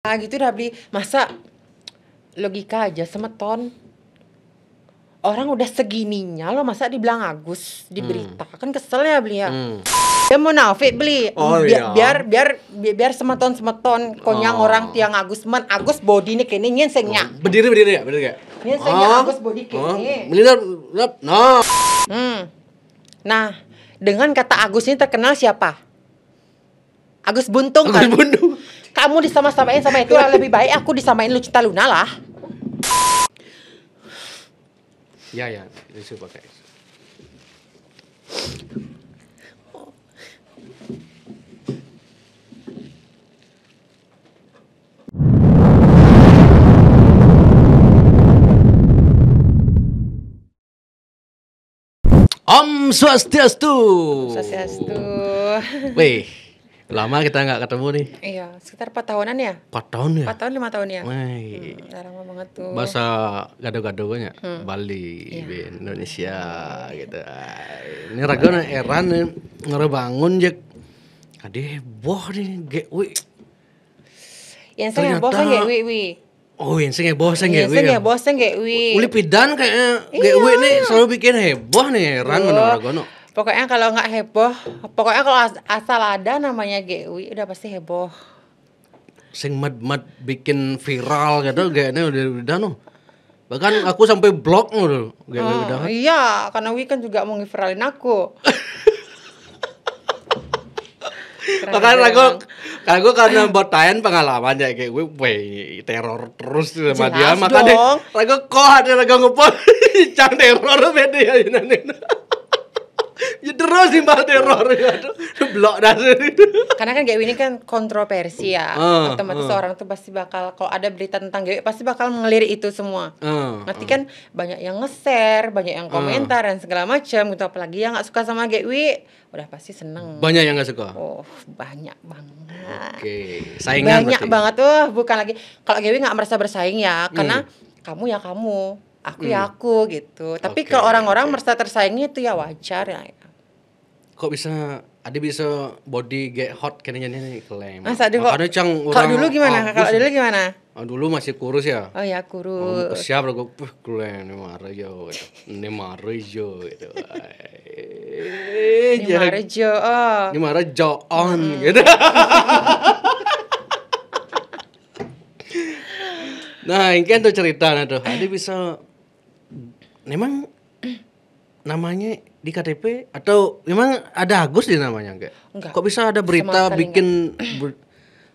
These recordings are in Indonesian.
gitu udah beli. Masa logika aja semeton. Orang udah segininya lo masa dibilang Agus di berita. Kan kesel ya beli ya. Dia mau nafik beli. Oh, iya. Biar semeton konyang orang tiang Agus Agus body nih kene nyensengnya. Berdiri ya, berdiri ya. Nyensengnya Agus body kene. Melindar, no. Nah, dengan kata Agus ini terkenal siapa? Agus Buntung kan? Agus Buntung. Kamu disama-samain sama itu lebih baik aku disamain Lucinta Luna lah. Ya, itu pakai. Om Swastiastu. Swastiastu. Wih, lama kita nggak ketemu nih. Iya, sekitar 4 tahunan ya? 4 tahun ya? 4 tahun 5 tahun ya? Wih. Lama banget tuh. Bahasa gado-gadonya Bali, Iya. Indonesia gitu. Ini ragana eran ngerebangun Jack. Ade heboh nih GW. Yang saya heboh saya GW. Oh, yang sing heboh sing Yang GW. saya heboh saya GW. Uli pidan kayaknya GW nih selalu bikin heboh nih eran ragana. Pokoknya kalau nggak heboh, pokoknya kalau asal ada namanya GW udah pasti heboh. Sing mad bikin viral gitu kayaknya udah no. Bahkan aku sampai blok loh GW udah. Iya, karena Wi kan juga mau nge-viralin aku. Bahkan aku karena botain pengalaman ya kayak gue teror terus sama dia. Makanya aku kok ada ngepost cang teror beda ya ini. Ya terus simbal teror ya. Blok dah itu. Karena kan GW ini kan kontroversi ya. Otomatis orang tuh pasti bakal kalau ada berita tentang GW pasti bakal ngelirik itu semua. Nanti kan banyak yang nge-share, banyak yang komentar dan segala macam gitu. Apalagi yang nggak suka sama GW, udah pasti seneng. Banyak yang nggak suka. Oh, banyak banget. Oke, saingan banyak berarti. banget bukan lagi kalau GW nggak merasa bersaing ya, karena kamu ya kamu, aku ya aku gitu. Tapi kalau orang-orang merasa tersaingnya itu ya wajar ya. Kok bisa ada bisa body get hot kayaknya nih klaim. Masa dulu Makanya cang orang. Kalau dulu gimana? Kalau dulu gimana? Dulu masih kurus ya. Oh ya kurus. Siap lah gue klaim ini marah yo. Ini marah yo gitu. Ini marah jo. Ini marah jo on gitu. Nah, ini kan tuh cerita tuh. Ada bisa memang namanya di KTP atau memang ada Agus di namanya enggak? Kok bisa ada berita bikin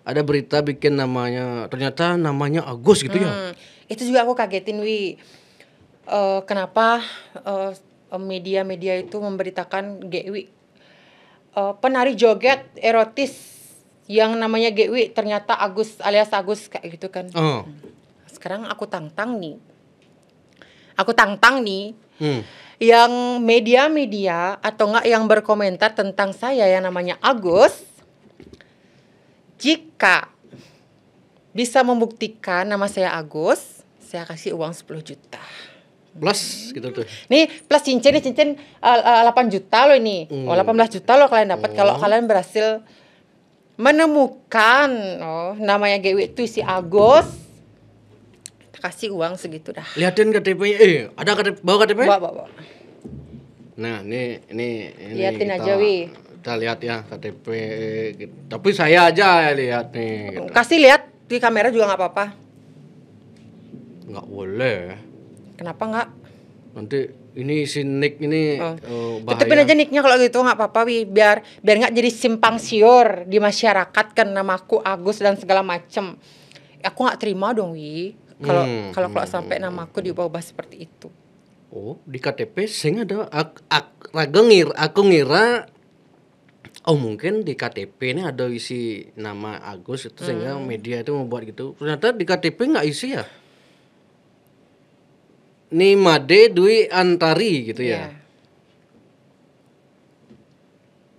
ada berita bikin namanya ternyata namanya Agus gitu ya? Itu juga aku kagetin Wi. Kenapa media-media itu memberitakan GW penari joget erotis yang namanya GW ternyata Agus alias Agus kayak gitu kan? Sekarang aku tantang nih. Yang media-media atau enggak yang berkomentar tentang saya yang namanya Agus, jika bisa membuktikan nama saya Agus, saya kasih uang 10 juta. Plus gitu tuh. Nih plus cincin 8 juta loh ini. 18 juta loh kalian dapat kalau kalian berhasil menemukan namanya GW itu si Agus. Kasih uang segitu dah. Lihatin KTP-nya. Ada KTP, bawa KTP? Bawa. Nah, ini lihatin kita, aja Wi. Kita lihat ya KTP. Tapi saya aja lihat nih. Gitu. Kasih lihat di kamera juga nggak apa-apa. Nggak boleh. Kenapa nggak? Nanti ini si Nick ini bahaya. Tutupin aja nicknya kalau gitu nggak apa-apa Wi. Biar nggak jadi simpang siur di masyarakat kan namaku Agus dan segala macem. Aku nggak terima dong Wi. Kalau sampai namaku diubah seperti itu. Oh, di KTP sing ada aku ngira mungkin di KTP ini ada isi nama Agus itu sehingga media itu membuat gitu. Ternyata di KTP nggak isi ya. Ini Made Dwi Antari gitu ya.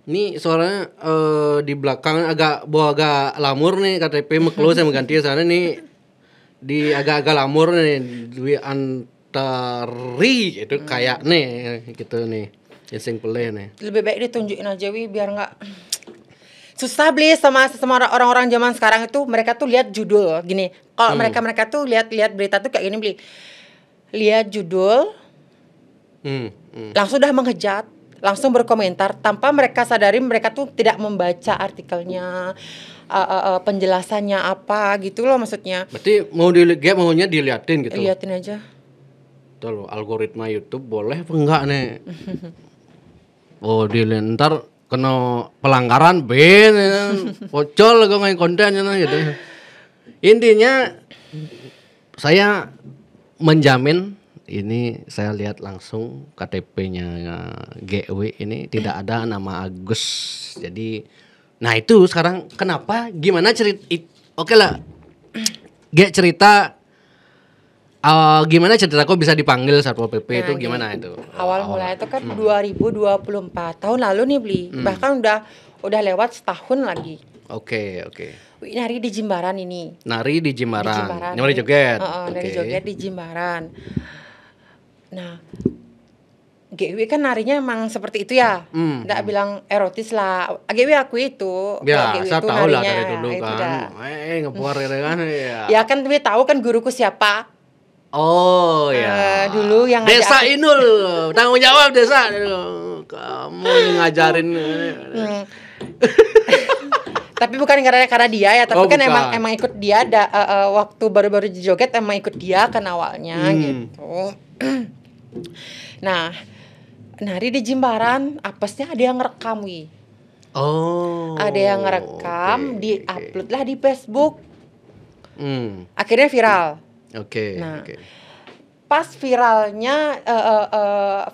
Ini suaranya di belakang agak lamur nih KTP meklo saya mengganti sana nih. Di agak-agak lamur nih Dwi Antari itu kayak nih gitu nih yang sing peleh nih. Lebih baik ditunjukin aja Wi biar nggak susah beli sama orang-orang zaman sekarang itu. Mereka tuh lihat judul gini. Kalau mereka tuh lihat berita tuh kayak gini beli. Lihat judul, langsung udah menghujat, langsung berkomentar tanpa mereka sadari mereka tuh tidak membaca artikelnya, penjelasannya apa gitu loh maksudnya. Berarti maunya diliatin gitu. Liatin aja. Tuh loh, algoritma YouTube boleh apa enggak nih? Oh, ntar kena pelanggaran pocol gue ngain kontennya gitu. Intinya saya menjamin ini saya lihat langsung KTP-nya GW ini tidak ada nama Agus. Jadi nah itu sekarang kenapa gimana cerita oke lah. Cerita gimana cerita kok bisa dipanggil Satpol PP itu gimana itu? Awal mulai itu kan 2024 tahun lalu nih beli. Bahkan udah lewat setahun lagi. Oke. Nari di Jimbaran ini. Nari di Jimbaran. Nari joget. Nari joget di Jimbaran. Nah, GW kan narinya emang seperti itu ya. Nggak bilang erotis lah. GW aku itu. Ya, GW saya itu tahu lah narinya, dari dulu kan. Ngepuar gitu kan ya. Ya kan tapi tahu kan guruku siapa. Oh ya. Dulu yang Desa Inul, tanggung jawab desa. Kamu yang ngajarin. Tapi bukan karena dia ya, tapi kan bukan. emang ikut dia waktu baru-baru joget emang ikut dia kan awalnya gitu. Nah, nari di Jimbaran, apesnya ada yang ngerekam wi. Oh. Ada yang ngerekam, di-upload lah di Facebook. Akhirnya viral. Nah, pas viralnya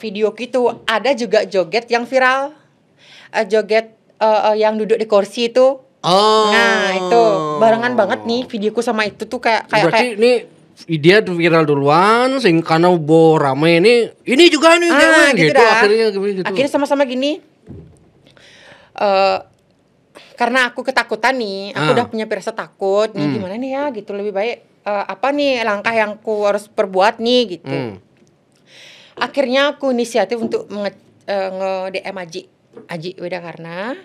video gitu, ada juga joget yang viral, joget yang duduk di kursi itu. Nah itu barengan banget nih videoku sama itu tuh kayak. Berarti ini dia tuh viral duluan, sing karena rame ini juga nih gitu akhirnya sama-sama gini. Karena aku ketakutan nih, aku udah punya firasat takut nih gimana nih ya gitu, lebih baik apa nih langkah yang aku harus perbuat nih gitu. Akhirnya aku inisiatif untuk nge-DM Aji Weda karena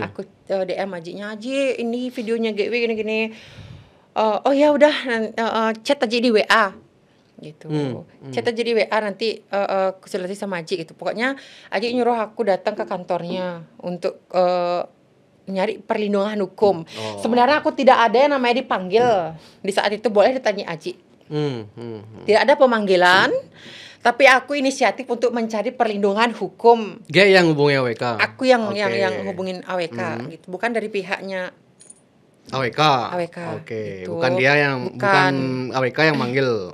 aku DM Ajinya, Aji ini videonya GW gini-gini. Oh ya udah chat aja di WA gitu. Chat aja di WA nanti konsultasi sama Aji gitu. Pokoknya Aji nyuruh aku datang ke kantornya untuk nyari perlindungan hukum. Sebenarnya aku tidak ada yang namanya dipanggil. Di saat itu boleh ditanya Aji. Tidak ada pemanggilan, tapi aku inisiatif untuk mencari perlindungan hukum. Dia yang hubungi AWK. Aku yang hubungin AWK gitu, bukan dari pihaknya AWK. Gitu. Bukan dia yang bukan AWK yang manggil.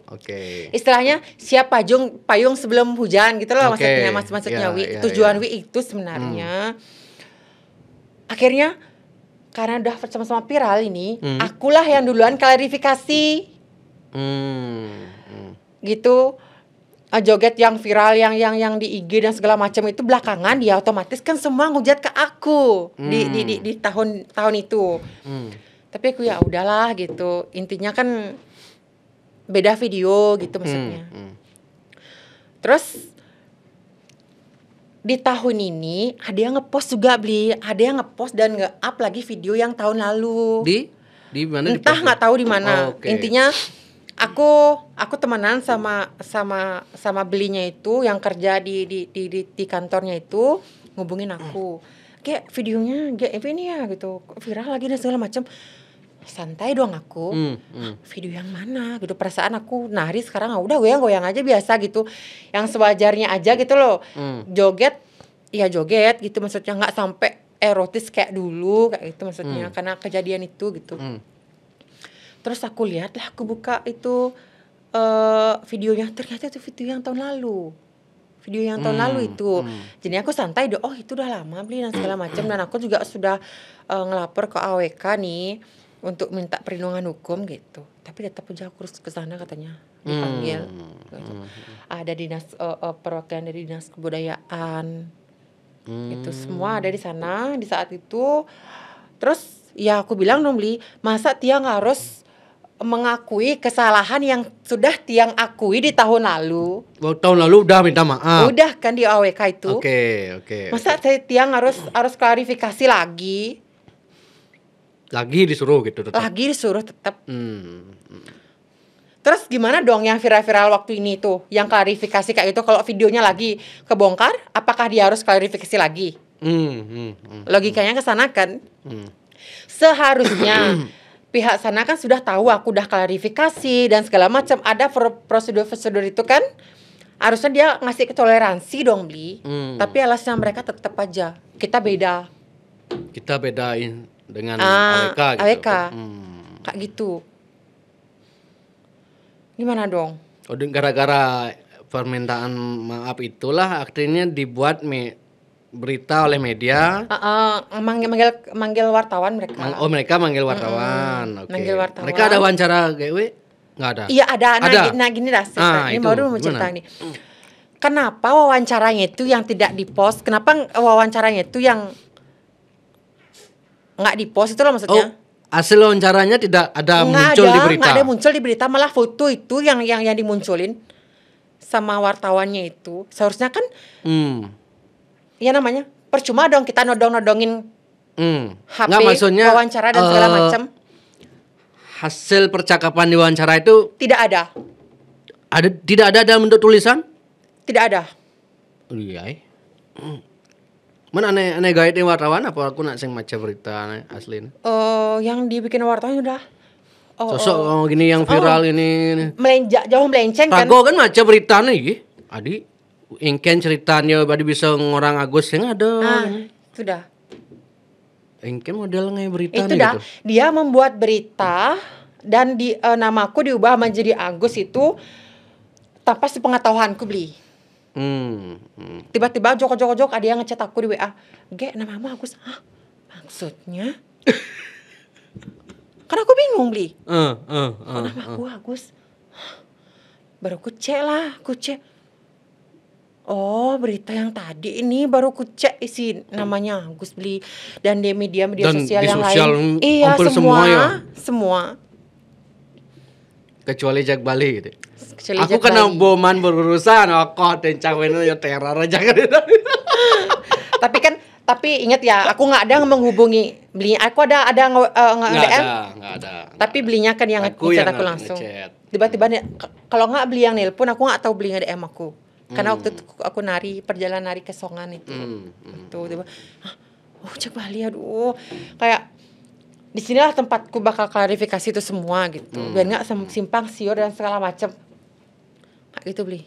Istilahnya siap payung sebelum hujan gitu loh maksudnya Wi. Tujuan Wi itu sebenarnya akhirnya karena udah sama-sama viral ini, akulah yang duluan klarifikasi. Gitu. Joget yang viral yang di IG dan segala macam itu belakangan dia otomatis kan semua ngujat ke aku di tahun itu. Tapi aku ya udahlah gitu. Intinya kan beda video gitu maksudnya. Terus di tahun ini ada yang ngepost juga ada yang ngepost dan nge-up lagi video yang tahun lalu. Di mana? Entah nggak tahu di mana. Intinya aku temenan sama belinya itu yang kerja di kantornya itu ngubungin aku. Kayak videonya kayak ini ya gitu. Viral lagi dan segala macam. Santai dong aku. Video yang mana gitu, perasaan aku nari sekarang udah goyang aja biasa gitu. Yang sewajarnya aja gitu loh. Joget gitu maksudnya, nggak sampai erotis kayak dulu kayak gitu maksudnya karena kejadian itu gitu. Terus aku lihat lah, aku buka itu videonya, ternyata itu video yang tahun lalu. Itu. Jadi aku santai itu udah lama beli dan segala macam, dan aku juga sudah ngelapor ke AWK nih untuk minta perlindungan hukum gitu. Tapi tetap aja aku harus ke sana katanya dipanggil. Gitu. Ada dinas perwakilan dari dinas kebudayaan. Itu semua ada di sana di saat itu. Terus ya aku bilang dong beli, masa Tiang harus mengakui kesalahan yang sudah Tiang akui di tahun lalu. Tahun lalu udah minta maaf. Udah kan di AWK itu. Oke. Masa Tiang harus klarifikasi lagi? Lagi disuruh gitu tetap. Lagi disuruh tetap. Hmm. Terus gimana dong yang viral-viral waktu ini tuh, yang klarifikasi kayak itu, kalau videonya lagi kebongkar, apakah dia harus klarifikasi lagi? Logikanya ke sana kan. Seharusnya pihak sana kan sudah tahu aku udah klarifikasi dan segala macam, ada prosedur-prosedur itu kan. Harusnya dia ngasih toleransi dong, Bli. Tapi alasnya mereka tetap aja. Kita bedain dengan AWK gitu. AWK. Kayak gitu. Gimana dong? Gara-gara permintaan maaf itulah akhirnya dibuat berita oleh media. Manggil wartawan mereka. Mereka manggil wartawan. Oke. Manggil wartawan. Mereka ada wawancara GW? Nggak ada. Iya ada. Nah gini dah. Ini baru mau cerita nih. Kenapa wawancaranya itu yang tidak dipost? Kenapa wawancaranya itu yang nggak dipost itu loh maksudnya? Hasil wawancaranya tidak ada muncul di berita. Nggak ada muncul di berita, malah foto itu yang dimunculin sama wartawannya itu. Seharusnya kan, ya namanya percuma dong kita nodongin HP, maksudnya, wawancara dan segala macam. Hasil percakapan di wawancara itu tidak ada. Tidak ada dalam bentuk tulisan? Tidak ada. Iya. Mana aneh gait di wartawan apa aku nak sing maca berita asli? Yang dibikin wartawan udah. Sosok gini yang viral ini. Jauh melenceng kan. Rago kan maca berita nih. Adi ingken ceritanya badi bisa ngorang Agus yang ada. Sudah. Ingken model ngai berita itu dah. Gitu. Dia membuat berita dan namaku diubah menjadi Agus itu tanpa sepengetahuanku, Bli. Tiba-tiba jok ada yang ngechat aku di WA, namamu Agus. Hah? Maksudnya? Karena aku bingung, Bli. Nama aku Agus. Baru ku cek. Oh, berita yang tadi ini baru ku cek isi namanya Agus, Bli. Dan di media sosial yang lain. Iya, semua. Kecuali Jak Bali gitu. Aku kena boman berurusan, kok tencawen ya teror aja kan. Tapi ingat ya, aku nggak ada menghubungi belinya. Aku ada DM. Nggak ada. Tapi belinya kan yang ngechat aku langsung. Tiba-tiba kalau nggak beli yang nelpon, aku nggak tahu beli nge-DM aku. Karena waktu itu aku perjalanan nari ke Songan itu. Tiba, Jak Bali, aduh. Kayak di sinilah tempatku bakal klarifikasi itu semua gitu. Biar nggak simpang siur dan segala macam. Kayak gitu, Bli.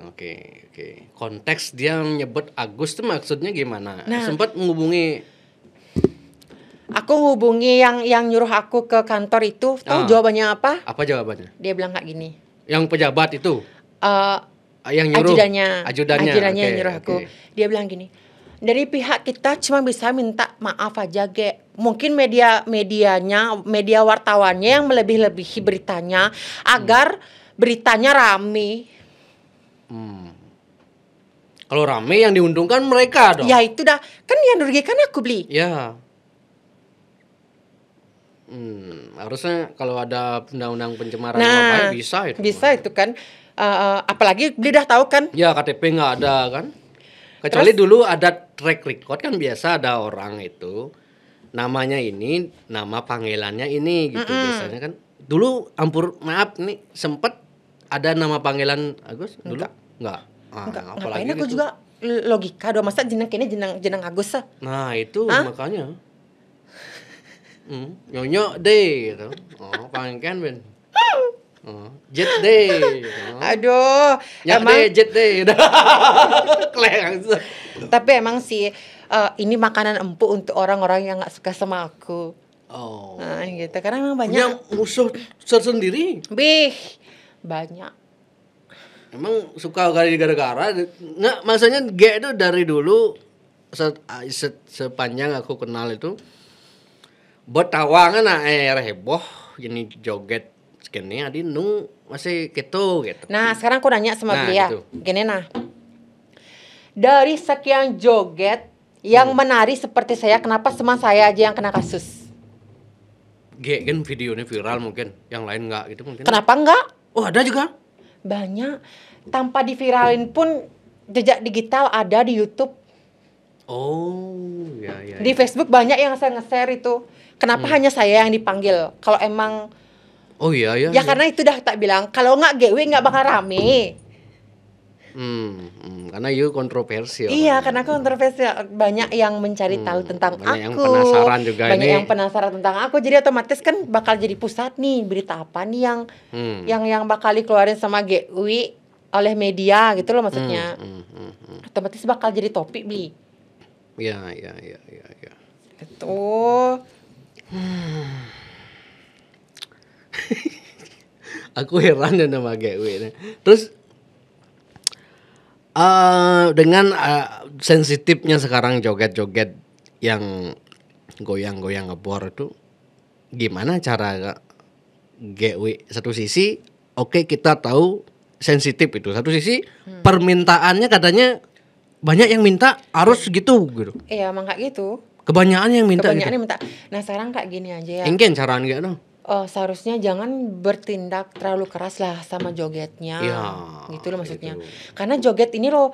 Oke. Konteks dia menyebut Agus tuh maksudnya gimana? Nah, sempat menghubungi. Aku ngubungi yang nyuruh aku ke kantor itu. Tahu jawabannya apa? Apa jawabannya? Dia bilang kayak gini. Yang pejabat itu? Yang nyuruh? Ajudannya yang nyuruh aku. Dia bilang gini. Dari pihak kita cuma bisa minta maaf aja, Mungkin media wartawannya yang melebih-lebihi beritanya agar beritanya rame. Kalau rame yang diuntungkan mereka dong. Ya itu dah, kan yang dirugikan aku, Bli. Ya. Harusnya kalau ada undang-undang pencemaran nama baik bisa itu. Bisa itu kan. Apalagi Bli dah tahu kan. Ya, KTP nggak ada kan. Kecuali dulu ada track record kan, biasa ada orang itu namanya ini, nama panggilannya ini gitu. Biasanya kan. Dulu maaf nih sempet ada nama panggilan Agus dulu? Enggak. Ngapain aku juga logika dong, masa jeneng Agus ah. Nah, itu makanya. Nyonyo deh gitu. Panggilan Ben. Jet deh. Aduh, emang jet deh. Keleng. Tapi emang sih ini makanan empuk untuk orang-orang yang nggak suka sama aku. Nah, gitu. Karena memang banyak. Punya musuh tersendiri. Banyak. Emang suka gara-gara nggak, maksudnya itu dari dulu sepanjang aku kenal itu buat tawangan heboh ini joget segini adi masih gitu. Nah, sekarang aku nanya sama dia. Gini dari sekian joget yang menari seperti saya, kenapa cuma saya aja yang kena kasus? Kan videonya viral mungkin, yang lain enggak gitu mungkin. Kenapa enggak? Oh, ada juga. Banyak. Tanpa diviralin pun jejak digital ada di YouTube. Oh, ya. Di Facebook banyak yang saya nge-share itu. Kenapa hanya saya yang dipanggil? Kalau emang Oh iya ya. ya karena itu dah tak bilang. Kalau nggak GW nggak bakal rame. Karena you kontroversi. Iya, karena kontroversial, banyak yang mencari tahu tentang banyak yang aku. penasaran juga banyak ini. yang penasaran tentang aku. Jadi otomatis kan bakal jadi pusat nih berita apa nih yang bakal dikeluarin sama GW oleh media gitu loh maksudnya. Otomatis bakal jadi topik beli. Iya. Itu. Aku heran ya sama GW ini. Terus dengan sensitifnya sekarang joget-joget yang goyang-goyang ngebor itu, gimana cara GW? Satu sisi oke, kita tahu sensitif itu, satu sisi permintaannya katanya banyak yang minta harus gitu. Iya, emang kayak gitu. Kebanyakan yang minta Kebanyakan gitu. yang minta. Nah sekarang kayak gini aja ya. Engken caraan gak no? Seharusnya jangan bertindak terlalu keras lah sama jogetnya, Ya, gitu loh maksudnya. gitu. Karena joget ini loh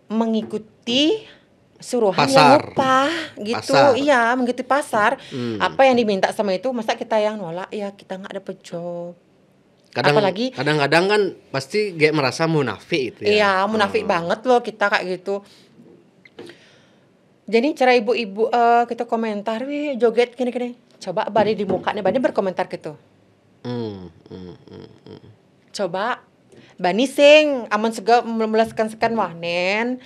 mengikuti suruhan Pasar. yang upah gitu. Pasar. Iya, mengikuti pasar. Apa yang diminta sama itu, masa kita yang nolak? Ya kita nggak dapet job. Kadang-kadang kan pasti kayak merasa munafik itu ya. Iya, munafik banget loh kita kayak gitu. Jadi cara ibu-ibu kita komentar, wih joget gini-gini. Coba bari di mukanya, bani berkomentar gitu. Coba bani sing aman sega memelaskan wahnen.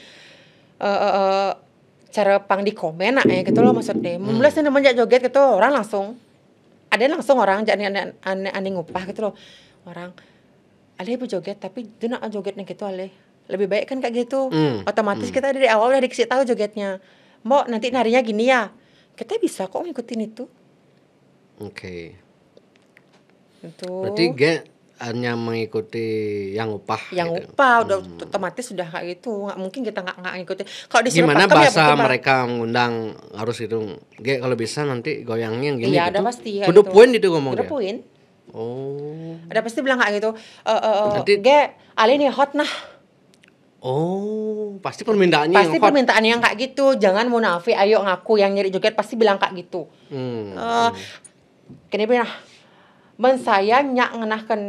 Cara pang di komen ya gitu loh maksudnya. Memelaskan namanya joget gitu orang langsung. Ada langsung orang jadi aneh ngupah gitu loh. Orang alih ibu joget tapi dia nak jogetnya gitu alih. Lebih baik kan kayak gitu. Otomatis kita dari awal udah dikasih tahu jogetnya. Mau nanti narinya gini ya. Kita bisa kok ngikutin itu. Oke. Itu. Berarti gak hanya mengikuti yang upah. Yang gitu. upah udah otomatis sudah kayak gitu. Nggak mungkin kita nggak ngikutin. Kalau disuruh Gimana pakem bahasa ya mereka mengundang harus gitu. Gak kalau bisa nanti goyangnya yang gini iya, gitu. ada pasti ya. Kudu poin itu ngomong Udah dia. poin. Oh. Ada pasti bilang kayak gitu. Nanti- Ge, Ali nih hot nah. Oh, pasti permintaannya Pasti yang hot. permintaan yang kayak gitu. Jangan munafik, ayo ngaku yang nyari joget pasti bilang kayak gitu. Kini bilang, men saya nyak ngenahkan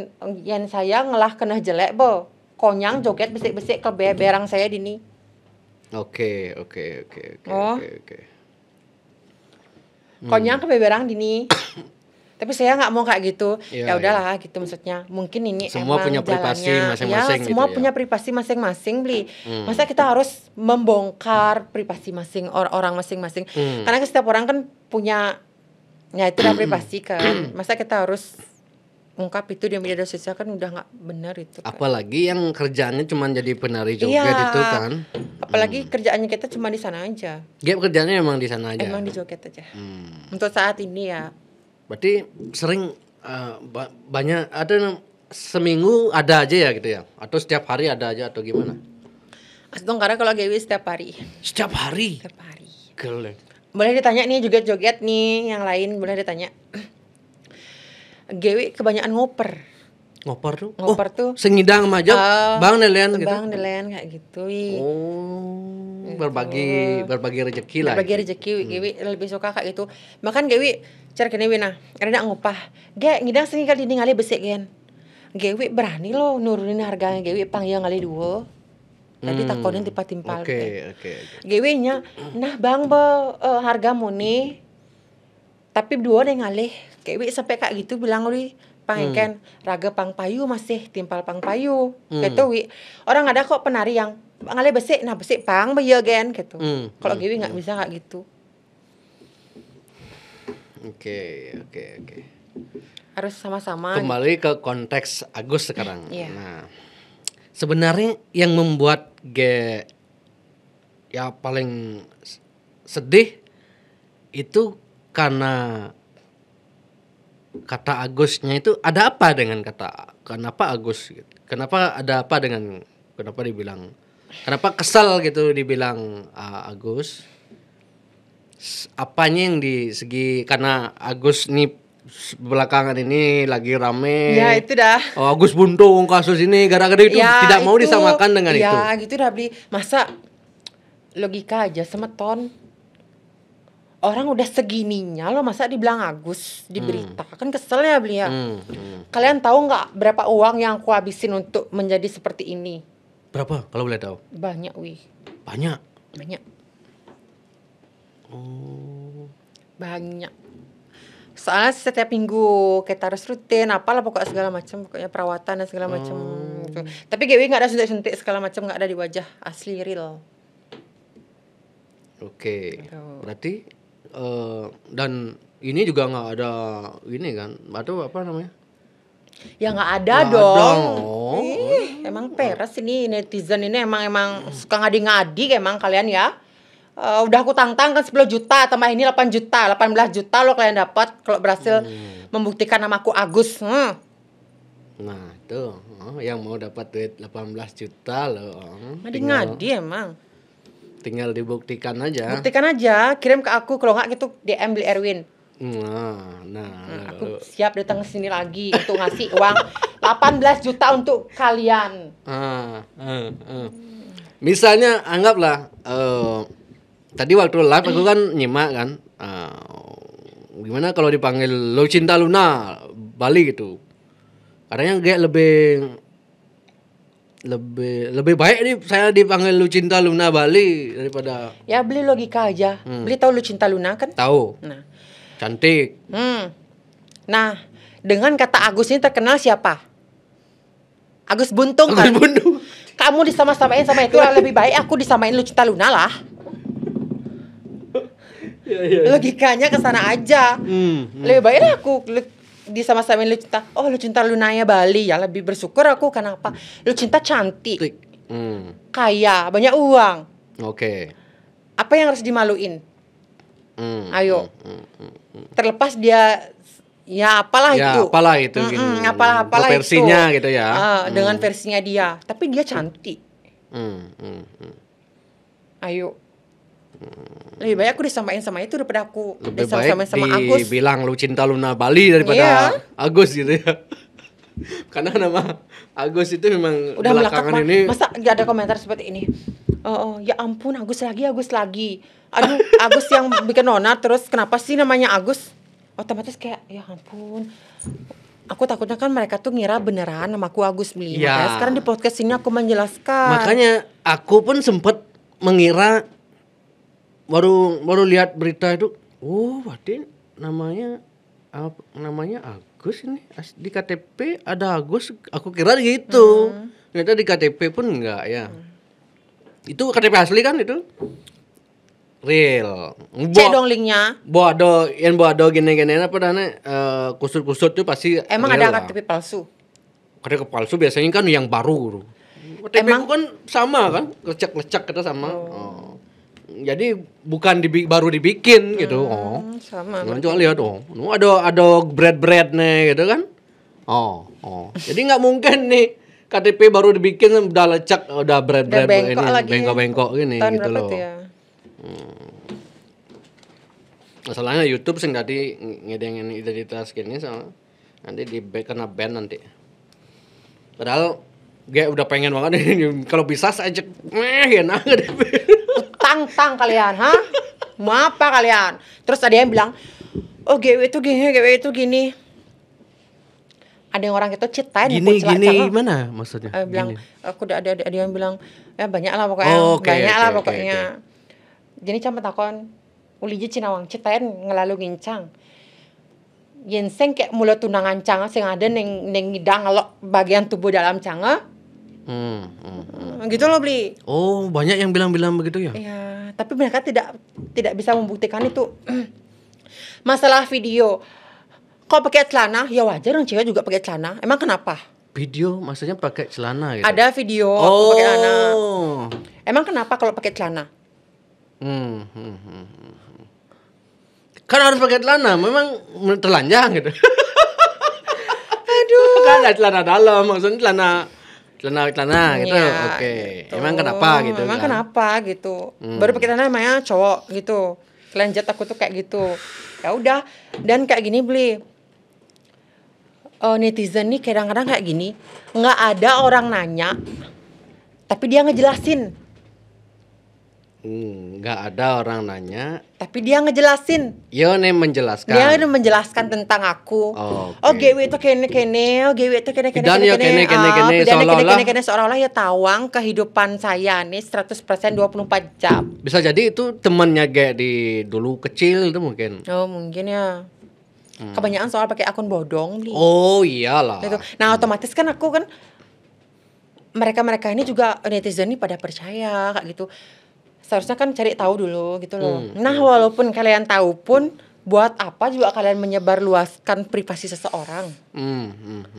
yang saya ngelah kena jelek bo. Konyang joget besik-besik ke berang saya dini. Oke. Oh. Konyang ke berang dini. Tapi saya nggak mau kayak gitu. Iya, Ya udahlah gitu maksudnya. Mungkin ini Semua emang punya privasi jalannya. masing-masing Ya, gitu semua ya. punya privasi masing-masing beli. Masa kita harus membongkar privasi orang masing-masing. Karena setiap orang kan punya ya itu udah privasi kan. Masa kita harus ungkap itu di media sosial kan udah nggak benar itu kan. Apalagi yang kerjaannya cuma jadi penari joget Iya. itu kan. Apalagi kerjaannya kita cuma di sana aja. Dia kerjanya emang di sana aja. Emang di joget aja. Untuk saat ini ya. Berarti sering banyak ada seminggu ada aja ya gitu ya? Atau setiap hari ada aja atau gimana? Astong karena kalau Gawi setiap hari. Setiap hari. Setiap hari. Gile. Boleh ditanya nih joget-joget nih yang lain boleh ditanya. Gawi kebanyakan ngoper. Ngoper tuh? Ngoper tuh. Sengidang aja. Bang Nelian gitu. Bang Delen kayak gitu. Oh, berbagi rezeki lah. Berbagi rezeki Gawi lebih suka kayak gitu. Makan Gawi cara kene wina, rada ngupah. Ge ngidang sengikal dini ngali besek gen. Gawi berani loh nurunin harganya Gawi pang yang ngali dua. Tadi takonin timpal-timpal. Oke. Gawi nya, nah bang bo hargamu nih. Tapi dua deh ngalih. Gawi sampai kayak gitu bilang wi pangken raga pang payu masih timpal pang payu. Gitu wi. Orang ada kok penari yang ngalih besek, nah besek pang bayar gen gitu. Kalau Gawi nggak bisa kayak gitu. Oke. Harus sama-sama. Kembali ke konteks Agus sekarang. Iya. Nah, sebenarnya yang membuat ya paling sedih itu karena kata Agusnya itu ada apa dengan kenapa Agus gitu? Kenapa dibilang kenapa kesal gitu dibilang Agus? Apanya yang di segi karena Agus nih belakangan ini lagi rame. Ya itu dah. Oh, Agus Buntung kasus ini gara-gara itu Ya, tidak mau itu. disamakan dengan itu. Ya gitu dah beli. Masa logika aja semeton. Orang udah segininya lo masa dibilang Agus di berita. Kan kesel ya beli ya. Kalian tahu nggak berapa uang yang aku habisin untuk menjadi seperti ini? Berapa kalau boleh tahu? Banyak, wih. Banyak. Banyak. Oh. Banyak. Soalnya setiap minggu kita harus rutin, apalah pokoknya segala macam, pokoknya perawatan dan segala macam. Gitu. Tapi GW nggak ada suntik-suntik segala macam, nggak ada di wajah, asli real. Oke. Gitu. Berarti dan ini juga nggak ada ini kan? Atau apa namanya? Ya nggak ada Nggak dong. ada. Emang peres ini netizen ini emang suka ngadi-ngadi emang kalian ya. Udah aku tantang kan 10 juta tambah ini 8 juta, 18 juta lo kalian dapat kalau berhasil membuktikan namaku Agus. Nah, tuh yang mau dapat duit 18 juta loh. Ngadi-ngadi emang. Tinggal dibuktikan aja. Buktikan aja, kirim ke aku kalau nggak gitu DM beli Erwin. Nah, Aku siap datang ke sini lagi untuk ngasih uang 18 juta untuk kalian. Misalnya anggaplah tadi waktu live aku kan nyimak kan gimana kalau dipanggil Lucinta Luna Bali gitu. Katanya kayak lebih baik nih saya dipanggil Lucinta Luna Bali daripada. Ya beli logika aja. Beli tahu Lucinta Luna kan? Tahu. Nah. Cantik. Nah, dengan kata Agus ini terkenal siapa? Agus Buntung kan? Agus Buntung. Kamu disama-samain sama itu lebih baik aku disamain Lucinta Luna lah. Ya. Logikanya ke sana aja. Lebih baik aku disama-samain Lucinta. Oh, Lucinta Lunanya Bali ya, lebih bersyukur aku. Kenapa? Lucinta cantik. Kaya, banyak uang. Oke. Apa yang harus dimaluin? Ayo. Terlepas dia ya apalah ya, itu. Apalah itu gini. Apalah versinya itu. gitu ya. Dengan versinya dia, tapi dia cantik. Ayo. Lebih baik aku disamain sama itu daripada aku lebih disamain baik sama Agus. dibilang Lucinta Luna Bali daripada Agus gitu ya. Karena nama Agus itu memang udah belakangan ini. Masa gak ada komentar seperti ini? Oh, ya ampun Agus lagi. Aduh, Agus yang bikin nona terus kenapa sih namanya Agus? Otomatis kayak ya ampun. Aku takutnya kan mereka tuh ngira beneran namaku Agus Beli. Ya. Makanya sekarang di podcast ini aku menjelaskan. Makanya aku pun sempat mengira baru lihat berita itu, berarti namanya Agus ini di KTP ada Agus, aku kira gitu. Ternyata di KTP pun enggak ya. Itu KTP asli kan itu? Real. Cek dong linknya. Boado gini-gini apa dana kusut-kusut tuh pasti. Emang ada KTP palsu? KTP palsu biasanya kan yang baru. KTP Emang kan sama kan, lecek kita sama. Jadi bukan baru dibikin gitu. Sama. Nah, coba lihat ada bread nih gitu kan. Jadi nggak mungkin nih KTP baru dibikin udah lecek, udah bread ini bengkok gini gitu loh. Ya? Masalahnya YouTube sing tadi ngedengin identitas gini sama nanti kena ban nanti. Padahal gue udah pengen banget nih kalau bisa saya ajak enak deh. Tang kalian, mau apa kalian? Terus ada yang bilang, oh GW itu gini. Ada yang orang itu ceritain gini gimana maksudnya? Bilang, aku ada yang bilang, ya banyak lah pokoknya, pokoknya. Jadi campak takon, uliji Cinawang ceritain ngelalu ngincang. Yenseng kayak mulut tunangan canga sing ada neng ngidang ngelok bagian tubuh dalam canga. Gitu loh Bli. Oh, banyak yang bilang begitu ya? Iya, tapi mereka tidak bisa membuktikan itu. Masalah video, kok pakai celana? Ya wajar dong cewek juga pakai celana. Emang kenapa? Video maksudnya pakai celana gitu? Ada video aku pakai celana. Emang kenapa kalau pakai celana? Kan harus pakai celana, memang telanjang gitu. Aduh. Kan ada celana dalam, maksudnya celana gitu. Ya, Oke. Gitu. Emang kenapa gitu? Emang kenapa gitu? Baru pakai celana namanya cowok gitu. Kelenjat aku tuh kayak gitu. Ya udah, dan kayak gini Beli. Netizen nih kadang-kadang kayak gini, nggak ada orang nanya, tapi dia ngejelasin. Nggak ada orang nanya. Tapi dia ngejelasin. Yo nih menjelaskan. Dia udah menjelaskan tentang aku. Oh, GW itu kene. Oh, GW itu kene. Dan yo kene Seolah-olah ya tawang kehidupan saya nih 100% 24 jam. Bisa jadi itu temannya kayak di dulu kecil itu mungkin. Oh, mungkin ya. Kebanyakan soal pakai akun bodong nih. Oh, iyalah. Gitu. Nah, otomatis kan aku kan mereka ini juga netizen nih pada percaya kayak gitu. Seharusnya kan cari tahu dulu gitu loh. Nah, walaupun kalian tahu pun buat apa juga kalian menyebarluaskan privasi seseorang?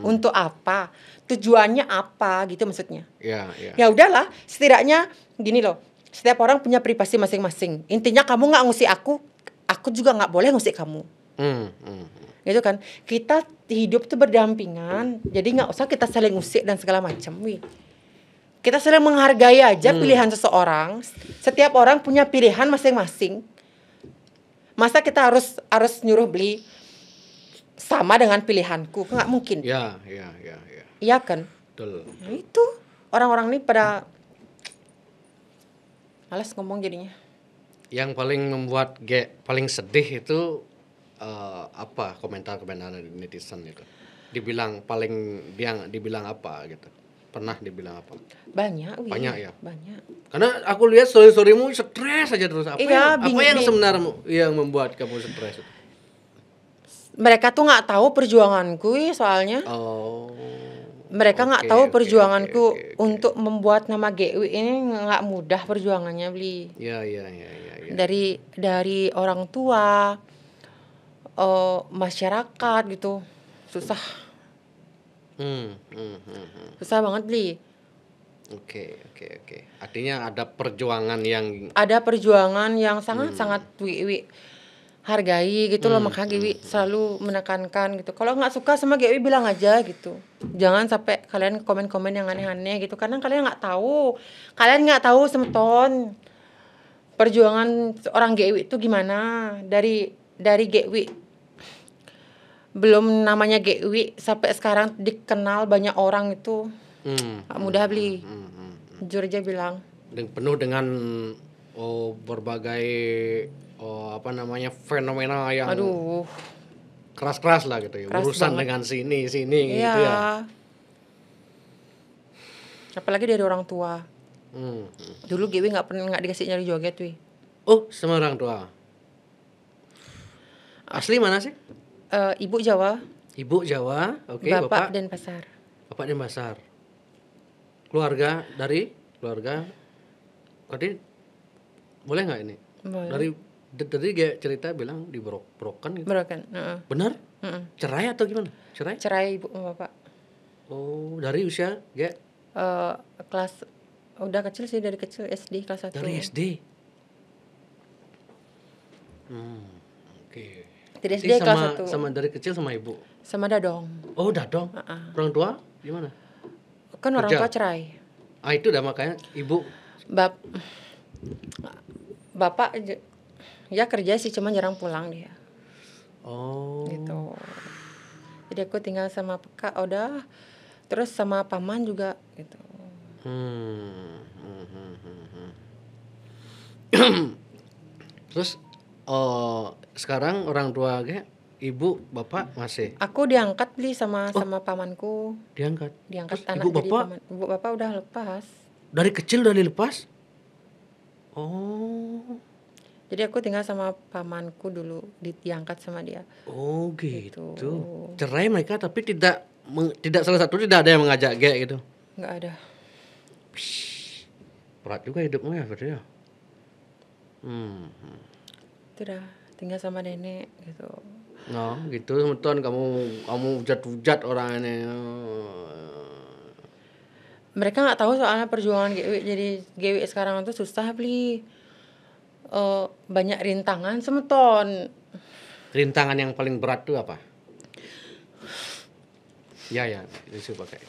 Untuk apa? Tujuannya apa gitu maksudnya? Ya. Ya udahlah, setidaknya gini loh. Setiap orang punya privasi masing-masing. Intinya kamu nggak ngusik aku juga nggak boleh ngusik kamu. Gitu kan? Kita hidup tuh berdampingan. Jadi nggak usah kita saling ngusik dan segala macam, wih. Kita saling menghargai aja pilihan seseorang. Setiap orang punya pilihan masing-masing. Masa kita harus nyuruh beli sama dengan pilihanku? Nggak mungkin. Ya. Iya kan? Betul. Nah, itu orang-orang ini pada malas ngomong jadinya. Yang paling membuat paling sedih itu apa komentar-komentar netizen itu? Dibilang dibilang apa gitu? Pernah dibilang apa? Banyak ya. Banyak. Karena aku lihat story-storymu stres aja terus. Apa yang sebenarnya yang membuat kamu stres? Mereka tuh nggak tahu perjuanganku soalnya. Oh. Mereka nggak tahu perjuanganku untuk membuat nama GW ini nggak mudah perjuangannya, Bli. Iya. Dari orang tua, masyarakat gitu, susah. Susah banget, Bli. Oke. Artinya ada perjuangan yang sangat Wiwi hargai gitu loh. Makanya Wiwi selalu menekankan gitu. Kalau nggak suka sama Wiwi bilang aja gitu. Jangan sampai kalian komen-komen yang aneh-aneh gitu. Karena kalian nggak tahu semeton perjuangan orang Wiwi itu gimana. Dari Wiwi belum namanya GW sampai sekarang dikenal banyak orang itu gak mudah, Bli. Jujur aja bilang. Dan penuh dengan berbagai fenomena yang keras-keras lah gitu ya. Urusan banget. Dengan sini iya. Gitu ya. Apalagi dari orang tua. Dulu GW nggak dikasih nyari joget, wi. Oh, sama orang tua. Asli mana sih? Ibu Jawa. Ibu Jawa, oke. Bapak Denpasar. Bapak Denpasar. Keluarga. Tadi boleh nggak ini? Boleh. Dari kayak cerita bilang di broken gitu. Broken. Benar? Cerai atau gimana? Cerai ibu sama bapak. Oh, dari usia kayak? Kelas udah kecil sih, dari kecil SD kelas 1. Dari SD. Oke. Dari SD kelas 1. Sama dari kecil sama ibu. Sama dadong. Oh, dadong. Orang tua gimana? Kan orang tua cerai. Itu udah makanya ibu. Bapak ya kerja sih, cuma jarang pulang dia. Oh. Gitu. Jadi aku tinggal sama Kak Oda, terus sama paman juga gitu. Terus sekarang orang tua kayak ibu bapak masih? Aku diangkat Bli sama pamanku. Diangkat terus anak ibu bapak? Ibu bapak udah lepas. Dari kecil udah dilepas? Oh. Jadi aku tinggal sama pamanku dulu, diangkat sama dia. Oh gitu. Cerai mereka tapi tidak salah satu tidak ada yang mengajak gitu. Nggak ada. Berat juga hidupmu ya berarti ya. Itu dah tinggal sama nenek gitu. Nah gitu teman kamu hujat orang ini. Mereka nggak tahu soalnya perjuangan GW. Jadi GW sekarang itu susah, Bli. Banyak rintangan semeton. Rintangan yang paling berat tuh apa? Ya itu pakai.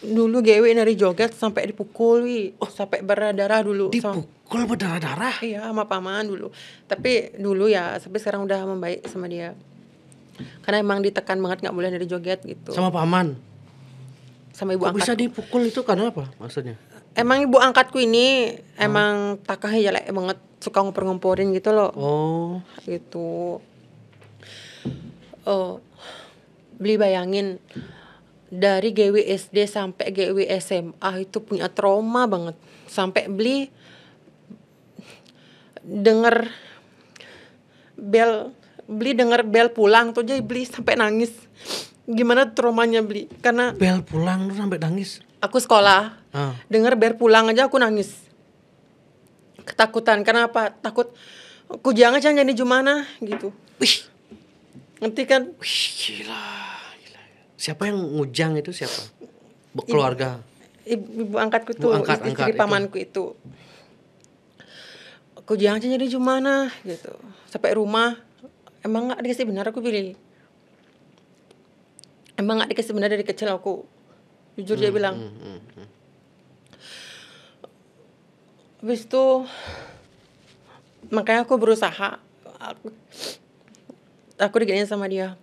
Dulu GW nari joget sampai dipukul, sampai berdarah dulu. Dipukul berdarah-darah? Iya, sama paman dulu. Tapi dulu ya, sampai sekarang udah membaik sama dia. Karena emang ditekan banget nggak boleh nari joget gitu. Sama paman? Sama ibu angkat. Bisa dipukul itu karena apa maksudnya? Emang ibu angkatku ini emang takahnya jelek banget, suka ngompor-ngomporin gitu loh. Oh. Gitu. Beli bayangin dari GW SD sampai GW SMA itu punya trauma banget. Sampai beli denger bel pulang tuh aja beli sampai nangis. Gimana traumanya beli? Karena bel pulang tuh sampai nangis. Aku sekolah, denger bel pulang aja aku nangis. Ketakutan, kenapa? Takut aku jangan jadi gimana gitu. Wih. Ngerti kan? Wih, gila. Siapa yang ngujang itu siapa? Keluarga. Ibu angkatku tuh, istri pamanku itu. Aku jangan jadi gimana gitu. Sampai rumah, emang nggak dikasih benar aku pilih. Emang nggak dikasih benar dari kecil aku. Jujur dia bilang. Habis itu makanya aku berusaha. Aku diginiin sama dia.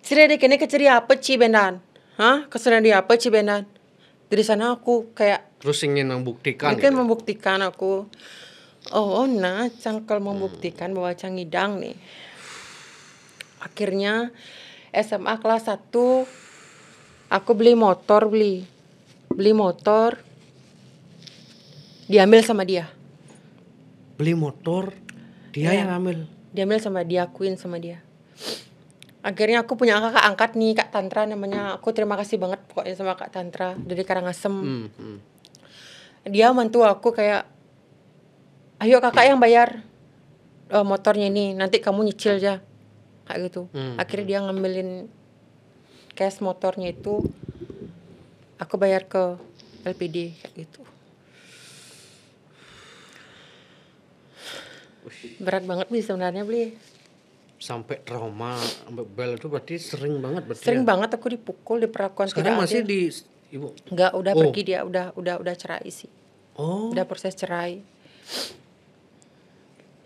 Ciri kene keciri apa Ci Bendan? Hah? Kesalahan dia apa Ci Bendan? Dari sana aku kayak terus ingin membuktikan. Mungkin gitu. Membuktikan aku. Nah, cangkel membuktikan bahwa Cangidang nih. Akhirnya SMA kelas 1 aku beli motor. Diambil sama dia. Beli motor, dia yang ambil. Diambil sama dia, akuin sama dia. Akhirnya aku punya kakak angkat nih, Kak Tantra namanya. Aku terima kasih banget pokoknya sama Kak Tantra dari Karangasem. Dia bantu aku kayak, ayo kakak yang bayar motornya ini, nanti kamu nyicil aja. Kayak gitu. Akhirnya dia ngambilin cash motornya itu, aku bayar ke LPD kayak gitu. Berat banget beli sebenarnya beli. Sampai trauma, sampai bel itu berarti sering banget berarti. Sering banget aku dipukul, diperlakukan sekarang tidak masih adil. Di ibu? Enggak, udah pergi dia, udah cerai sih. Udah proses cerai.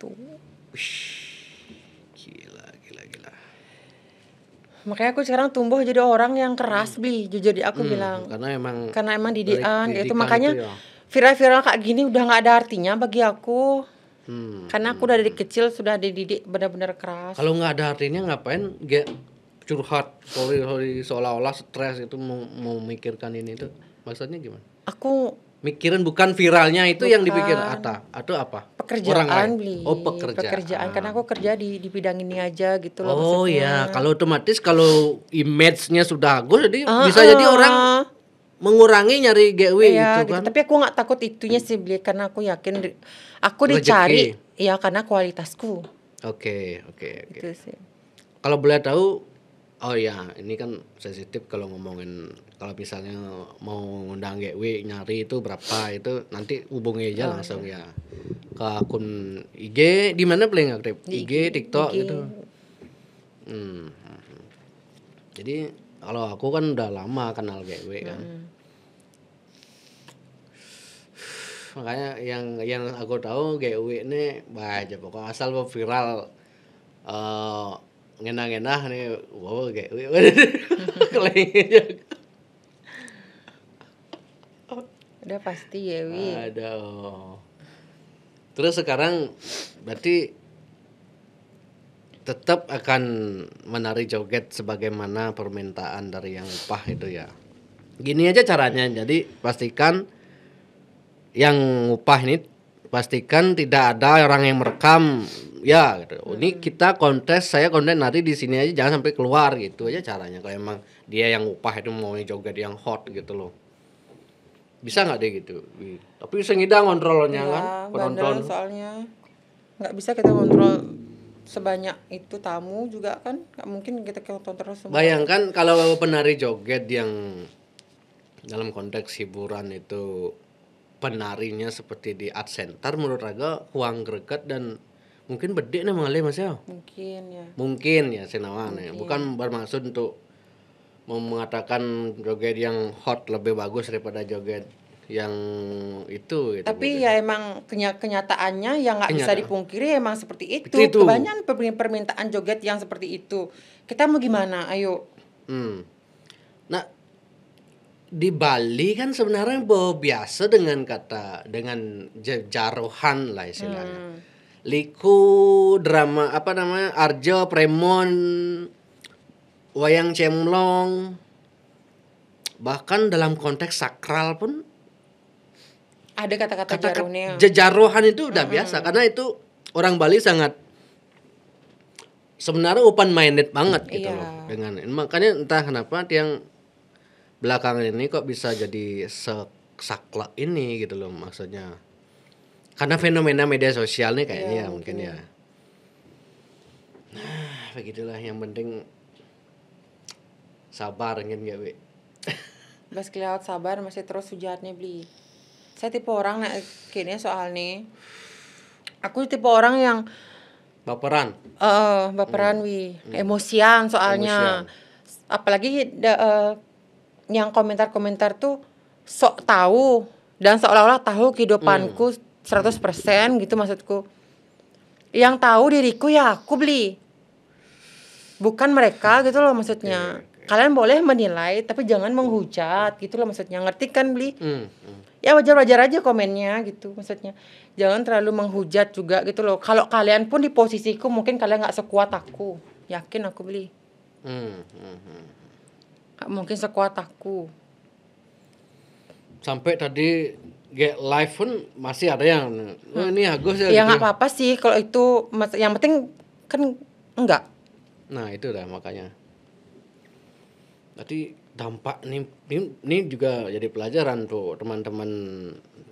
Tuh. Gila. Makanya aku sekarang tumbuh jadi orang yang keras beli, jujur aku bilang. Karena emang didikan itu makanya itu ya. Viral-viral kayak gini udah nggak ada artinya bagi aku. Karena aku udah dari kecil sudah dididik benar-benar keras. Kalau nggak ada artinya ngapain curhat sorry seolah-olah stres itu mau mikirkan ini itu maksudnya gimana? Aku mikirin bukan viralnya itu yang dipikir atau apa? Pekerjaan beli. Pekerjaan karena aku kerja di bidang ini aja gitu loh. Oh ya, kalau otomatis kalau image-nya sudah bagus jadi bisa jadi orang mengurangi nyari GW gitu kan. Tapi aku nggak takut itunya sih beli karena aku yakin aku dicari ya karena kualitasku. Oke. Gitu sih. Kalau boleh tahu, ini kan sensitif kalau ngomongin kalau misalnya mau ngundang GW nyari itu berapa itu nanti hubungi aja langsung ya ke akun IG di mana paling aktif? IG, TikTok gitu. Jadi kalau aku kan udah lama kenal GW kan. Makanya yang aku tahu GW ini baca pokoknya asal viral ngenah-ngenah nih wow GW udah pasti GW. Terus sekarang berarti tetap akan menari joget sebagaimana permintaan dari yang upah itu ya. Gini aja caranya, jadi pastikan yang upah ini pastikan tidak ada orang yang merekam ya gitu. Ini kita saya konten nari di sini aja jangan sampai keluar gitu aja caranya. Kalau emang dia yang upah itu mau joget yang hot gitu loh. Bisa nggak deh gitu? Tapi sengida ngontrolnya kan penonton. Soalnya nggak bisa kita kontrol sebanyak itu tamu juga kan nggak mungkin kita kontrol semua. Bayangkan kalau penari joget yang dalam konteks hiburan itu penarinya seperti di art center menurut Raga uang greget dan mungkin bede nih mengalih mas ya. Mungkin ya senawan ya bukan bermaksud untuk mau mengatakan joget yang hot lebih bagus daripada joget yang itu gitu. Tapi ya emang kenyataannya yang nggak bisa dipungkiri emang seperti itu. Itu. Kebanyakan permintaan joget yang seperti itu. Kita mau gimana? Ayo. Nah, di Bali kan sebenarnya biasa dengan jarohan lah istilahnya. Liku, drama apa namanya, Arjo, Premon, wayang cemlong, bahkan dalam konteks sakral pun ada kata-kata jarohnya. Jarohan itu udah biasa karena itu orang Bali sangat sebenarnya open minded banget gitu loh dengan makanya entah kenapa yang belakangan ini kok bisa jadi saklek ini gitu loh maksudnya. Karena fenomena media sosial nih kayaknya mungkin ya. Nah, begitulah yang penting sabar kan gawe. Bas kelihatan sabar masih terus hujannya beli. Saya tipe orang kayaknya soal nih. Aku tipe orang yang baperan. Baperan emosian soalnya. Apalagi yang komentar-komentar tuh sok tahu dan seolah-olah tahu kehidupanku 100% gitu maksudku. Yang tahu diriku ya aku beli. Bukan mereka gitu loh maksudnya. Kalian boleh menilai tapi jangan menghujat gitu loh maksudnya. Ngerti kan beli? Ya wajar-wajar aja komennya gitu maksudnya. Jangan terlalu menghujat juga gitu loh. Kalau kalian pun di posisiku mungkin kalian gak sekuat aku. Yakin aku beli. Gak mungkin sekuat aku. Sampai tadi get live pun masih ada yang ini Agus ya. Ya nggak gitu. Apa-apa sih kalau itu yang penting kan enggak. Nah itu dah makanya. Berarti dampak ini juga jadi pelajaran tuh teman-teman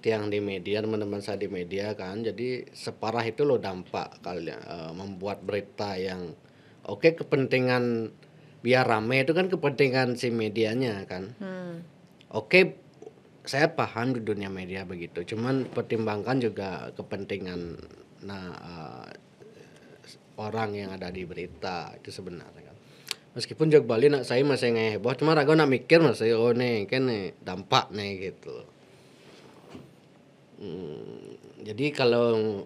yang di media, teman-teman saya di media kan. Jadi separah itu loh dampak kalian membuat berita yang kepentingan biar rame itu kan kepentingan si medianya kan. Saya paham di dunia media begitu. Cuman pertimbangkan juga kepentingan orang yang ada di berita itu sebenarnya kan. Meskipun jog Bali saya masih ngeheboh, cuma ragu nak mikir masih nih kan nih dampak nih gitu. Jadi kalau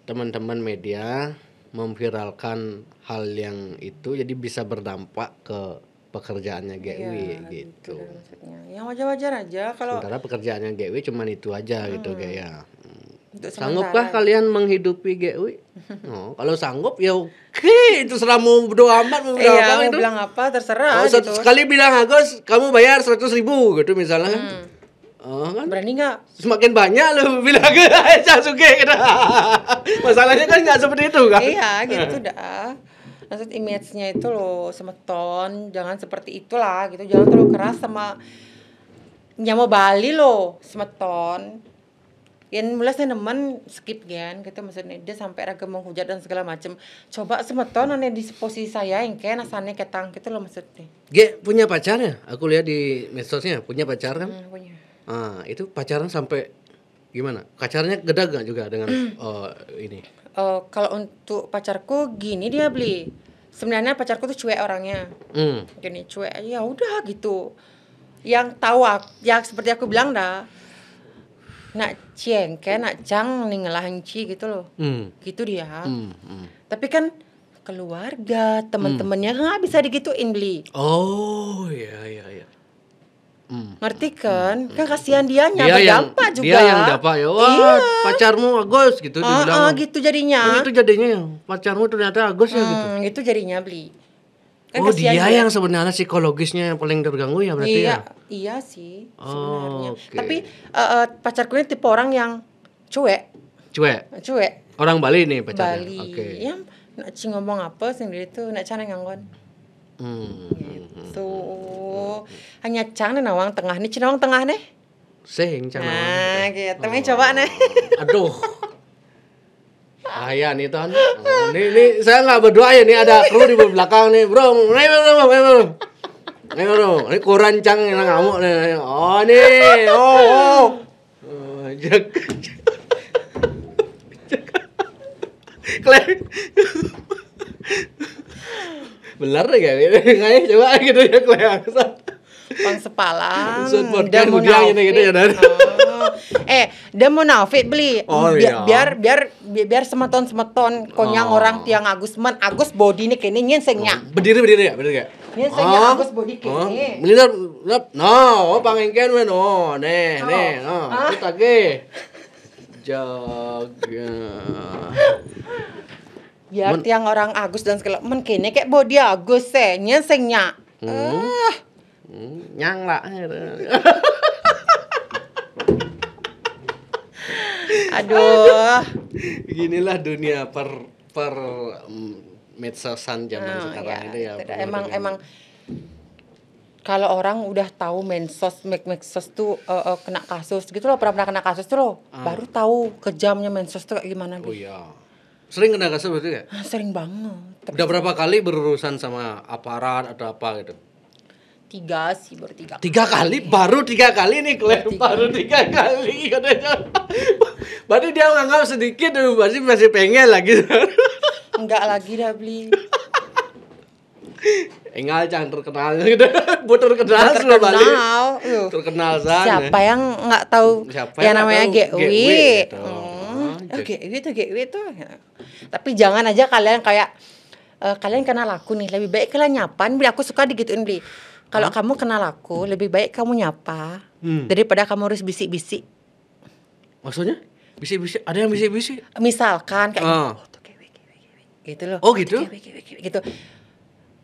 teman-teman media memviralkan hal yang itu jadi bisa berdampak ke pekerjaannya Gewi gitu. Ya wajar-wajar aja kalau sementara pekerjaannya Gewi cuman itu aja gitu kayak. Sanggupkah kalian menghidupi Gewi? Kalau sanggup ya oke, itu seramu berdoa amat mau bilang apa itu. Bilang apa terserah gitu. Sekali bilang Agus, kamu bayar 100.000 gitu misalnya. Kan? Berani nggak? Semakin banyak lu bilang aja suke gitu. Masalahnya kan nggak seperti itu kan? Iya gitu dah. Maksud image-nya itu loh semeton, jangan seperti itulah gitu, jangan terlalu keras sama nyamo Bali loh semeton. Yang mulai saya nemen skip kan, gitu maksudnya dia sampai raga menghujat dan segala macam. Coba semeton aneh di posisi saya yang kayak nasane ketang gitu loh maksudnya. Punya pacarnya? Aku lihat di medsosnya punya pacar kan? Punya. Itu pacaran sampai gimana? Pacarnya gede gak juga dengan ini? Kalau untuk pacarku gini dia beli. Sebenarnya pacarku tuh cuek orangnya. Gini cuek ya udah gitu. Yang tahu yang seperti aku bilang dah. Nak cengke, nak cang nih ngelahanci gitu loh. Gitu dia. Tapi kan keluarga, teman-temannya nggak bisa digituin beli. Oh iya. Ngerti kan? Kan kasihan dianya, dampak juga. Dia yang dapat ya. Wah, pacarmu Agus gitu dibilang. Gitu jadinya. Itu jadinya pacarmu ternyata Agus ya gitu. Itu jadinya beli. Kan dia yang sebenarnya psikologisnya yang paling terganggu ya berarti ya. Iya sih sebenarnya. Tapi pacarku ini tipe orang yang cuek. Orang Bali nih pacarnya. Bali. Ya, nak ngomong apa sendiri tuh nak cara nganggon. Gitu. Hanya cang nih nawang tengah nih, nawang tengah nih. Sing cang nawang. Nah, gitu. Coba nih. Aduh. Bahaya nih Ton. Nih saya nggak berdoa ya, nih ada kru di belakang nih, bro. Nih bro. Ini kurancang yang ngamuk nih. Oh nih. Belar ya kayak coba gitu ya kelihatan. Bang Sepalang. Dia munafik gitu ya dan. Dia munafik beli. Oh, Biar semeton konyang orang tiang Agus body nih kene nyen sengnya. Berdiri ya, bener gak? Nyen sengnya Agus body kene. Bener. No, pangengken we no. Nih. Kita ge. Jaga. Biar tiang orang Agus dan segala men kene kayak body Agus nyen sengnya. Nyang lah. Aduh. Beginilah dunia per medsosan zaman sekarang ini ya. Emang kalau orang udah tahu medsos tuh kena kasus gitu loh, pernah kena kasus tuh loh, baru tahu kejamnya medsos tuh kayak gimana. Oh iya. Sering kena kasus berarti ya? Sering banget. Udah berapa kali berurusan sama aparat atau apa gitu? 3 sih, baru 3 kali. Baru 3 kali nih, Claire. Baru 3 kali katanya. Berarti dia nganggap sedikit, berarti masih pengen lagi. Enggak lagi dah beli. Enggak jangan terkenal gitu. Terkenal. Terkenal sana. Siapa yang enggak tahu yang namanya GW? GW tuh. Tapi jangan aja kalian kayak kalian kenal aku nih, lebih baik kalian nyapaan beli. Aku suka digituin beli. Kalau kamu kenal aku, lebih baik kamu nyapa daripada kamu harus bisik-bisik. Maksudnya? Bisik-bisik? Ada yang bisik-bisik? Misalkan kayak tuh GW gitu loh. Oh gitu? Gitu.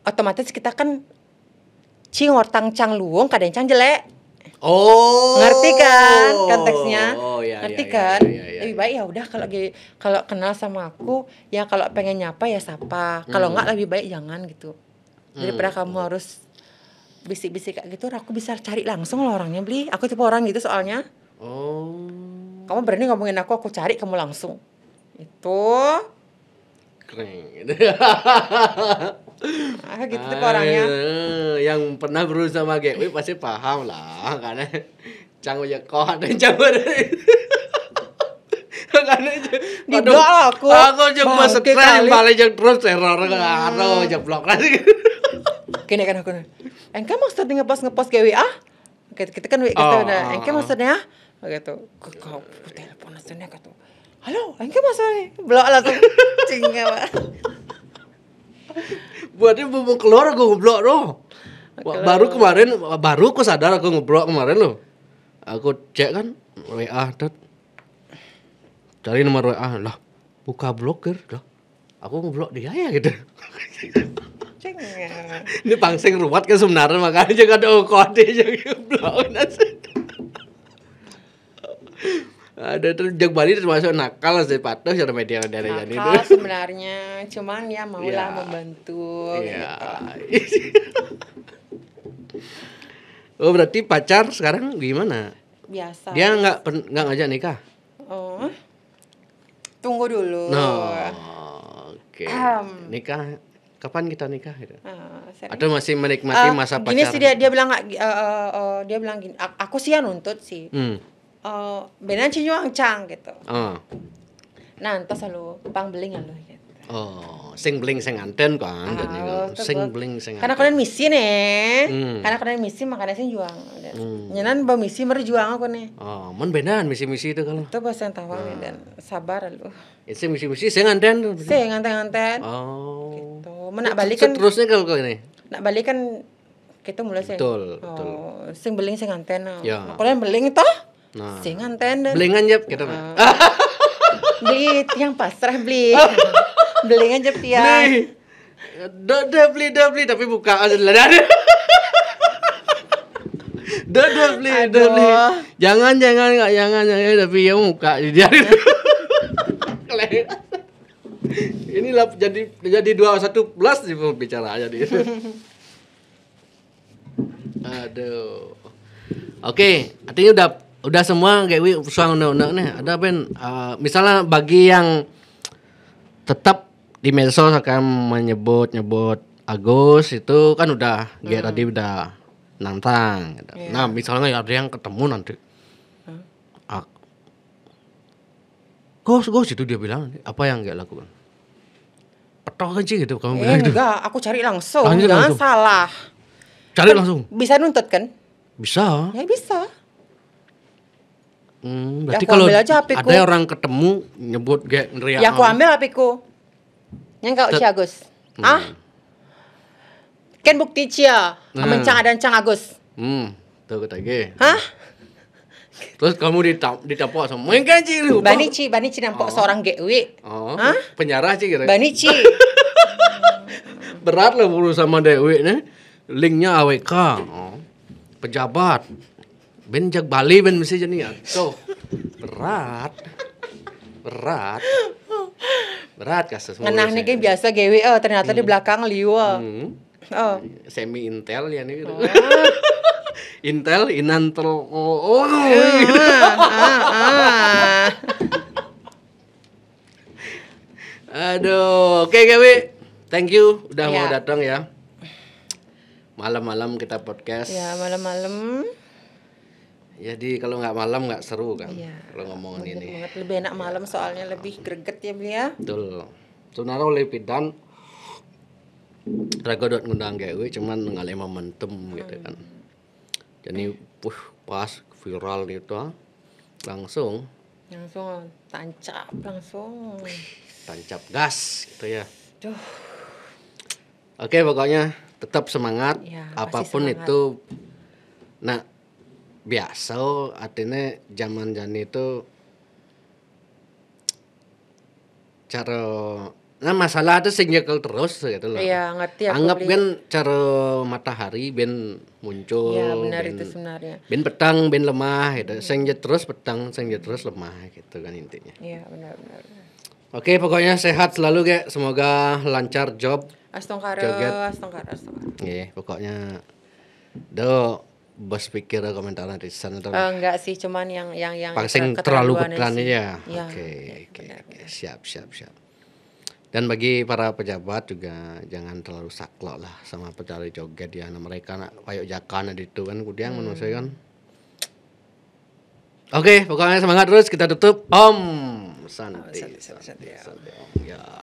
Otomatis kita kan cingor tang luung kadang cang jelek. Oh. Ngerti kan konteksnya? Oh iya. Ngerti kan? Lebih baik ya udah kalau kenal sama aku, ya kalau pengen nyapa ya sapa. Kalau enggak lebih baik jangan gitu. Daripada kamu harus bisik-bisik kayak gitu, aku bisa cari langsung loh orangnya beli. Aku tipe orang gitu soalnya. Oh. Kamu berani ngomongin aku cari kamu langsung. Itu keren. Gitu tipe orangnya. Yang pernah berusaha sama GW pasti paham lah, karena cang ya kok ada cang karena aku juga stres balik yang terus teror karo jeblok lagi. Kene kan aku. Engke maksudnya ngepost GW kita kan engke maksudnya gitu. Kau telepon maksudnya gitu. Halo, engke maksudnya blok langsung cingga. Buatnya mau keluar gue ngeblok loh. Baru aku sadar aku ngeblok kemarin loh. Aku cek kan WA cari nomor WA lah, buka blokir lah. Aku ngeblok dia ya gitu. Ini pangsing ruwet kan sebenarnya, makanya juga ada kode yang ngeblok nasi. Ada terus jag Bali termasuk nakal sih patuh cara media dari jadi itu. Nakal sebenarnya, cuman ya maulah membantu. Iya. Oh berarti pacar sekarang gimana? Biasa. Dia nggak ngajak nikah? Oh, tunggu dulu. Oke. Nikah kapan kita nikah gitu? Atau masih menikmati masa pacaran? Gini sih dia bilang dia bilang gini, aku sih yang nuntut sih. Benan cinyuang cang gitu. Nah, entar selalu pang beling lo gitu. Oh, sing beling sing anten kan jadi sing beling sing. Karena kalian misi nih. Karena kalian misi makanya sing juang. Nyenan ba misi merjuang aku nih. Oh, mun benan misi-misi itu kalau. Itu bahasa tawang dan sabar lu. Itu misi-misi sing anten tuh. Sing anten. Oh. Gitu. Menak balik kan. Terusnya kalau ini. Nak balik kan kita mulai sing. Betul. Sing beling sing anten. Ya. Kalian beling itu? Nah. Sing anten. Belingan jep kita. Beli yang pasrah beli. Beling aja pian. Beli tapi buka aja lah. beli. Jangan tapi ya muka jadi. Inilah jadi 21 plus sih bicara aja di. Aduh. Oke, artinya udah semua kayak usuang undang-undang nih. Ada Ben misalnya bagi yang tetap di medsos akan menyebut Agus itu kan udah tadi udah nantang gitu. Nah, misalnya ada yang ketemu nanti. Gus itu dia bilang apa yang dia lakukan? petok aja gitu kamu bilang gitu. Enggak, aku cari langsung, Lanjut jangan langsung. salah. Cari langsung. Bisa nuntut kan? Bisa. Ya bisa. Berarti aku kalau ambil aja HP-ku. ada orang ketemu nyebut kayak ngeriak. Ya aku ambil HP-ku. Yang kau Ci Agus. Kan bukti Cia, mencang dan cang Agus. Tuh ketagi. Hah? Terus kamu ditapok sama mungkin Ci lu. Bani Ci nampak seorang GW. Hah? Penjara Ci gitu. Bani Ci. Berat lah buru sama Dewi nih. Linknya AWK. Pejabat. Ben jak Bali ben mesti jadi ya. Tuh. Berat kasus. Ngenah nih kayak biasa GW, ternyata di belakang liwa. Semi Intel ya nih gitu. Intel, Inantel. Gitu. Aduh, oke Gawi. Thank you udah mau datang ya. Malam-malam kita podcast. Ya, malam-malam. Jadi kalau nggak malam nggak seru kan, kalau ngomongin ini. Banget, lebih enak malam soalnya lebih greget ya beli ya. Betul. Sebenarnya oleh pidan Rago dot ngundang Gawi cuman ngalih momentum gitu kan. Jadi pas viral itu langsung tancap tancap gas gitu ya. Duh. Oke, pokoknya tetap semangat ya, apapun semangat. Itu. Nah, biasa artinya zaman itu cara masalah itu sing nyekel terus gitu loh. Iya, ngerti aku. Anggap kan cara matahari ben muncul. Iya, benar itu sebenarnya. Ben petang ben lemah gitu. Sing terus petang, sing terus lemah gitu kan intinya. Iya, benar. Oke, pokoknya sehat selalu Ge. Semoga lancar job. Astongkara. Iya, pokoknya bos pikir komentar di sana tuh. Enggak sih, cuman yang pangsing terlalu ketelan ya. Oke. Siap. Dan bagi para pejabat juga jangan terlalu saklek lah sama pencari joget ya. Nah, mereka nak kayak jakan itu kan kudiang manusia kan. Oke, pokoknya semangat terus kita tutup. Om Santi. Santi. Ya.